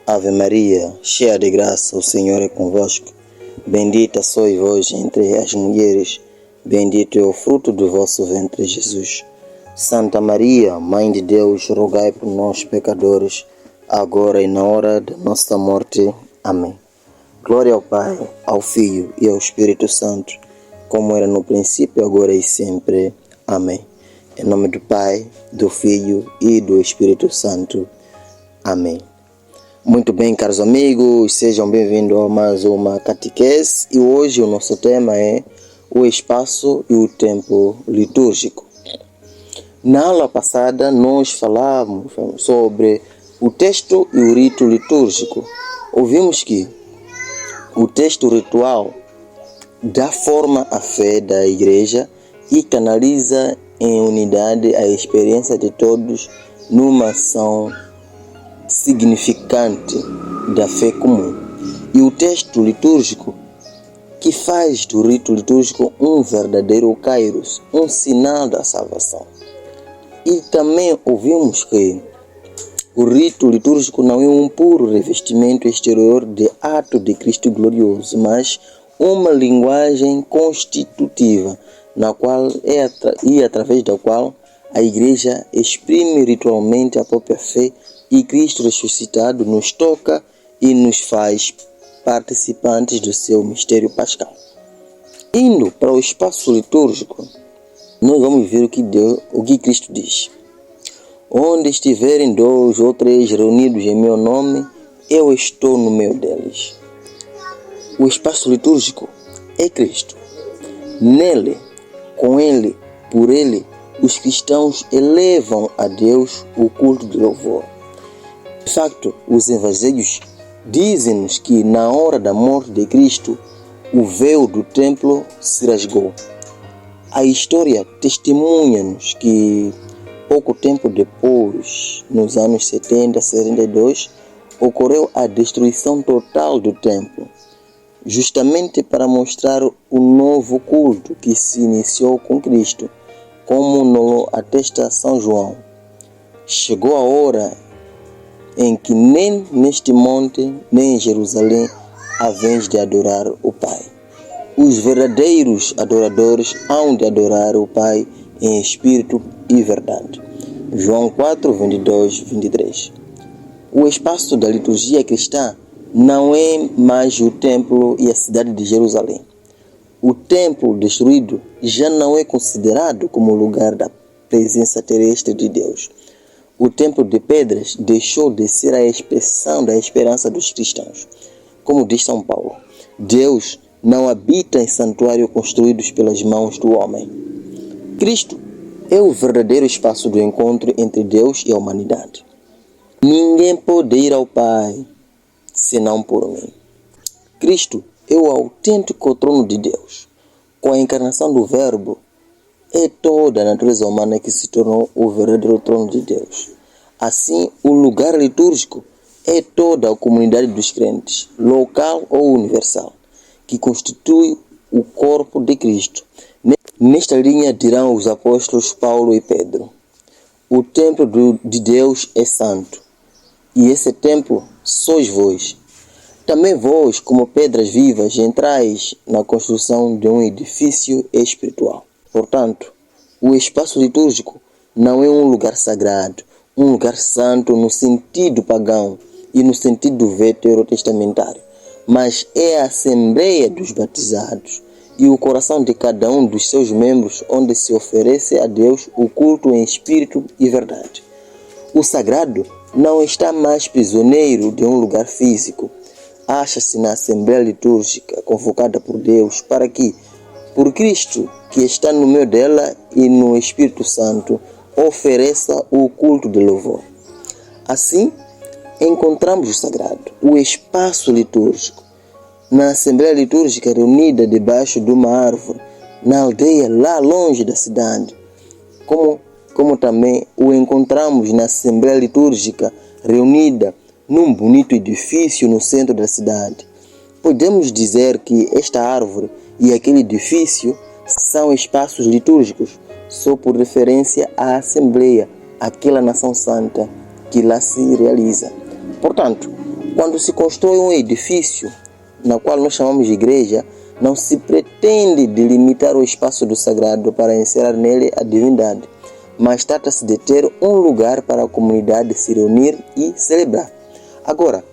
Ave Maria, cheia de graça, o Senhor é convosco. Bendita sois vós entre as mulheres, bendito é o fruto do vosso ventre, Jesus. Santa Maria, Mãe de Deus, rogai por nós, pecadores, agora e na hora da nossa morte. Amém. Glória ao Pai, ao Filho e ao Espírito Santo, como era no princípio, agora e sempre. Amém. Em nome do Pai, do Filho e do Espírito Santo. Amém. Muito bem, caros amigos, sejam bem-vindos a mais uma catequese e hoje o nosso tema é o espaço e o tempo litúrgico. Na aula passada nós falamos sobre o texto e o rito litúrgico. Ouvimos que o texto ritual dá forma à fé da igreja e canaliza em unidade a experiência de todos numa ação significante da fé comum. E o texto litúrgico que faz do rito litúrgico um verdadeiro kairos, um sinal da salvação. E também ouvimos que o rito litúrgico não é um puro revestimento exterior de ato de Cristo glorioso, mas uma linguagem constitutiva, na qual através da qual a igreja exprime ritualmente a própria fé e Cristo ressuscitado nos toca e nos faz participantes do seu mistério pascal. Indo para o espaço litúrgico, nós vamos ver o que Cristo diz. Onde estiverem 2 ou 3 reunidos em meu nome, eu estou no meio deles. O espaço litúrgico é Cristo. Nele, com Ele, por Ele, os cristãos elevam a Deus o culto de louvor. De facto, os evangelhos dizem-nos que na hora da morte de Cristo, o véu do templo se rasgou. A história testemunha-nos que pouco tempo depois, nos anos 70, 72, ocorreu a destruição total do templo, justamente para mostrar o novo culto que se iniciou com Cristo, como nos atesta São João. Chegou a hora em que nem neste monte, nem em Jerusalém, há vez de adorar o Pai. Os verdadeiros adoradores hão de adorar o Pai em espírito e verdade. João 4, 22, 23. O espaço da liturgia cristã não é mais o templo e a cidade de Jerusalém. O templo destruído já não é considerado como lugar da presença terrestre de Deus. O templo de pedras deixou de ser a expressão da esperança dos cristãos. Como diz São Paulo, Deus não habita em santuário construídos pelas mãos do homem. Cristo é o verdadeiro espaço do encontro entre Deus e a humanidade. Ninguém pode ir ao Pai senão por mim. Cristo é o autêntico trono de Deus. Com a encarnação do Verbo, é toda a natureza humana que se tornou o verdadeiro trono de Deus. Assim, o lugar litúrgico é toda a comunidade dos crentes, local ou universal, que constitui o corpo de Cristo. Nesta linha dirão os apóstolos Paulo e Pedro: o templo de Deus é santo, e esse templo sois vós. Também vós, como pedras vivas, entrais na construção de um edifício espiritual. Portanto, o espaço litúrgico não é um lugar sagrado, um lugar santo no sentido pagão e no sentido veterotestamentário, mas é a assembleia dos batizados e o coração de cada um dos seus membros, onde se oferece a Deus o culto em espírito e verdade. O sagrado não está mais prisioneiro de um lugar físico. Acha-se na assembleia litúrgica convocada por Deus para que, por Cristo, que está no meio dela e no Espírito Santo, ofereça o culto de louvor. Assim, encontramos o sagrado, o espaço litúrgico, na assembleia litúrgica reunida debaixo de uma árvore, na aldeia lá longe da cidade, como também o encontramos na assembleia litúrgica reunida num bonito edifício no centro da cidade. Podemos dizer que esta árvore e aquele edifício são espaços litúrgicos, só por referência à assembleia, aquela nação santa que lá se realiza. Portanto, quando se constrói um edifício, na qual nós chamamos de igreja, não se pretende delimitar o espaço do sagrado para encerrar nele a divindade, mas trata-se de ter um lugar para a comunidade se reunir e celebrar. Agora,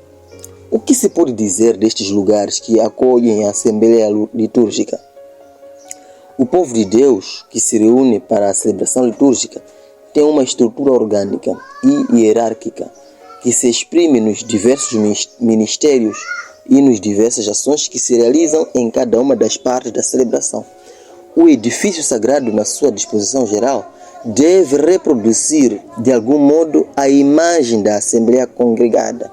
o que se pode dizer destes lugares que acolhem a Assembleia Litúrgica? O povo de Deus que se reúne para a celebração litúrgica tem uma estrutura orgânica e hierárquica que se exprime nos diversos ministérios e nas diversas ações que se realizam em cada uma das partes da celebração. O edifício sagrado, na sua disposição geral, deve reproduzir de algum modo a imagem da Assembleia congregada,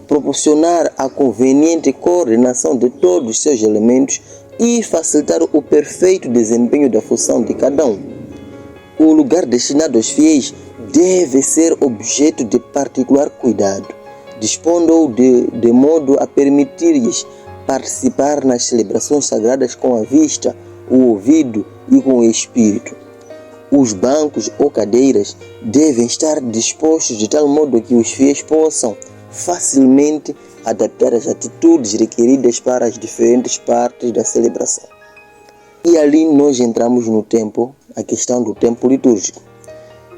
proporcionar a conveniente coordenação de todos os seus elementos e facilitar o perfeito desempenho da função de cada um. O lugar destinado aos fiéis deve ser objeto de particular cuidado, dispondo-o de modo a permitir-lhes participar nas celebrações sagradas com a vista, o ouvido e com o espírito. Os bancos ou cadeiras devem estar dispostos de tal modo que os fiéis possam facilmente adaptar as atitudes requeridas para as diferentes partes da celebração. E ali nós entramos no tempo, a questão do tempo litúrgico.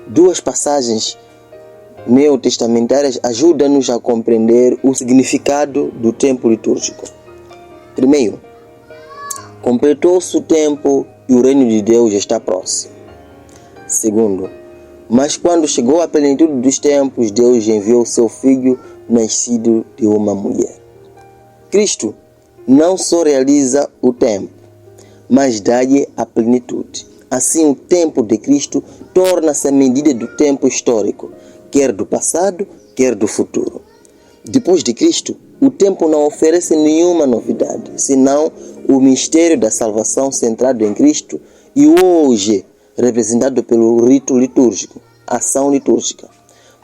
Duas passagens neotestamentárias ajudam-nos a compreender o significado do tempo litúrgico. Primeiro, completou-se o tempo e o reino de Deus está próximo. Segundo, mas quando chegou a plenitude dos tempos, Deus enviou seu Filho, nascido de uma mulher. Cristo não só realiza o tempo, mas dá-lhe a plenitude. Assim, o tempo de Cristo torna-se a medida do tempo histórico, quer do passado, quer do futuro. Depois de Cristo, o tempo não oferece nenhuma novidade, senão o mistério da salvação centrado em Cristo e hoje representado pelo rito litúrgico, ação litúrgica.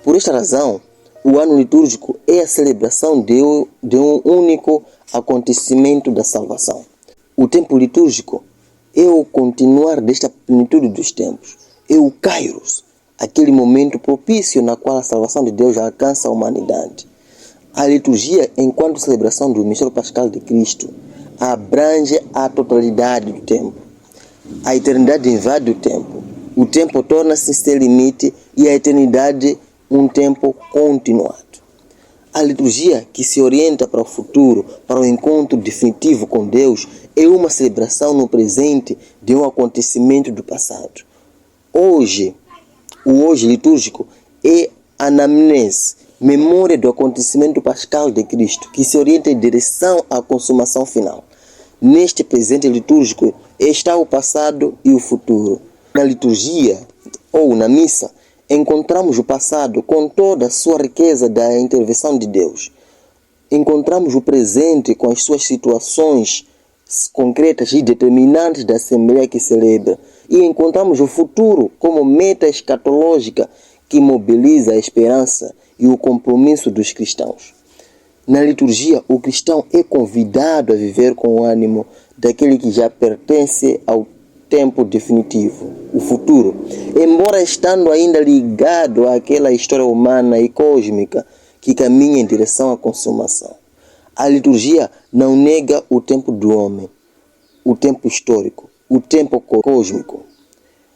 Por esta razão, o ano litúrgico é a celebração de um único acontecimento da salvação. O tempo litúrgico é o continuar desta plenitude dos tempos, é o Kairos, aquele momento propício na qual a salvação de Deus alcança a humanidade. A liturgia, enquanto celebração do mistério pascal de Cristo, abrange a totalidade do tempo. A eternidade invade o tempo torna-se sem limite e a eternidade um tempo continuado. A liturgia que se orienta para o futuro, para o encontro definitivo com Deus, é uma celebração no presente de um acontecimento do passado. O hoje litúrgico é anamnese, memória do acontecimento pascal de Cristo, que se orienta em direção à consumação final. Neste presente litúrgico está o passado e o futuro. Na liturgia ou na missa, encontramos o passado com toda a sua riqueza da intervenção de Deus. Encontramos o presente com as suas situações concretas e determinantes da Assembleia que celebra. E encontramos o futuro como meta escatológica que mobiliza a esperança e o compromisso dos cristãos. Na liturgia, o cristão é convidado a viver com o ânimo daquele que já pertence ao tempo definitivo, o futuro, embora estando ainda ligado àquela história humana e cósmica que caminha em direção à consumação. A liturgia não nega o tempo do homem, o tempo histórico, o tempo cósmico.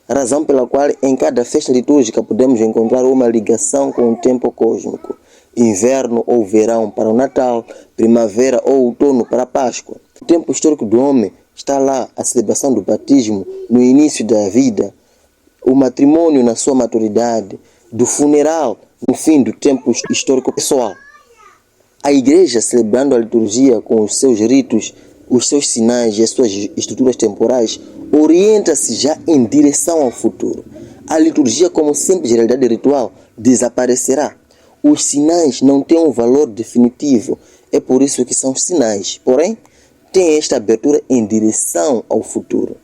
Razão pela qual em cada festa litúrgica podemos encontrar uma ligação com o tempo cósmico. Inverno ou verão para o Natal, primavera ou outono para a Páscoa. O tempo histórico do homem está lá a celebração do batismo no início da vida, o matrimônio na sua maturidade, do funeral no fim do tempo histórico pessoal. A igreja, celebrando a liturgia com os seus ritos, os seus sinais e as suas estruturas temporais, orienta-se já em direção ao futuro. A liturgia, como simples realidade ritual, desaparecerá. Os sinais não têm um valor definitivo, é por isso que são sinais. Porém, tem esta abertura em direção ao futuro.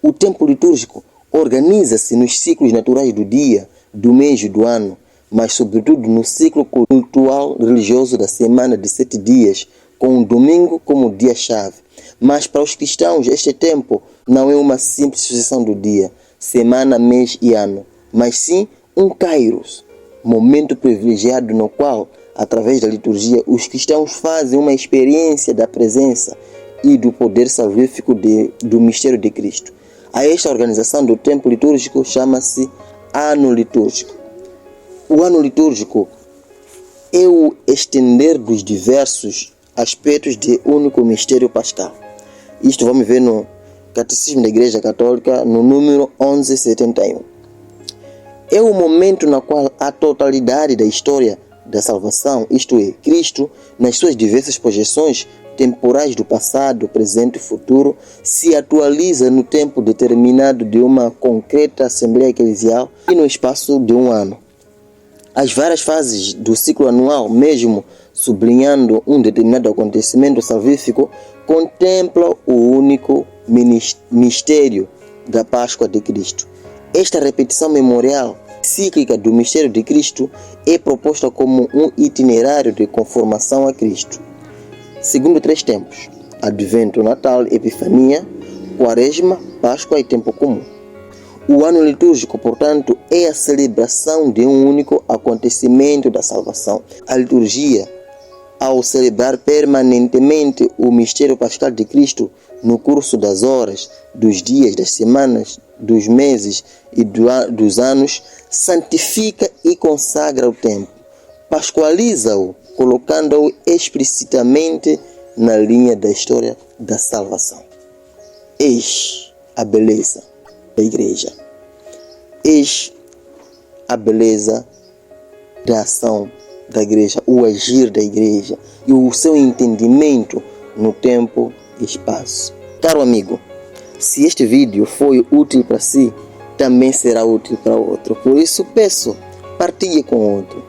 O tempo litúrgico organiza-se nos ciclos naturais do dia, do mês e do ano, mas sobretudo no ciclo cultural religioso da semana de 7 dias, com o domingo como dia-chave. Mas para os cristãos este tempo não é uma simples sucessão do dia, semana, mês e ano, mas sim um kairos, momento privilegiado no qual, através da liturgia, os cristãos fazem uma experiência da presença e do poder salvífico do mistério de Cristo. A esta organização do tempo litúrgico chama-se ano litúrgico. O ano litúrgico é o estender dos diversos aspectos de único mistério pascal. Isto vamos ver no Catecismo da Igreja Católica, no número 1171. É o momento no qual a totalidade da história da salvação, isto é, Cristo, nas suas diversas projeções temporais do passado, presente e futuro, se atualiza no tempo determinado de uma concreta Assembleia Eclesial e no espaço de um ano. As várias fases do ciclo anual, mesmo sublinhando um determinado acontecimento salvífico, contemplam o único mistério da Páscoa de Cristo. Esta repetição memorial cíclica do mistério de Cristo é proposta como um itinerário de conformação a Cristo, segundo 3 tempos: Advento, Natal, Epifania, Quaresma, Páscoa e Tempo Comum. O ano litúrgico, portanto, é a celebração de um único acontecimento da salvação. A liturgia, ao celebrar permanentemente o mistério pascal de Cristo no curso das horas, dos dias, das semanas, dos meses e dos anos, santifica e consagra o tempo, pascualiza-o, colocando-o explicitamente na linha da história da salvação. Eis a beleza da Igreja. Eis a beleza da ação da Igreja, o agir da Igreja e o seu entendimento no tempo e espaço. Caro amigo, se este vídeo foi útil para si, também será útil para outro. Por isso peço, partilhe com outro.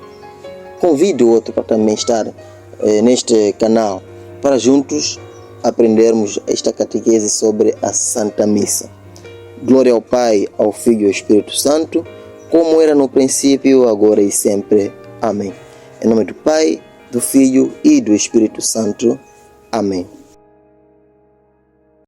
Convide o outro para também estar neste canal, para juntos aprendermos esta catequese sobre a Santa Missa. Glória ao Pai, ao Filho e ao Espírito Santo, como era no princípio, agora e sempre. Amém. Em nome do Pai, do Filho e do Espírito Santo. Amém.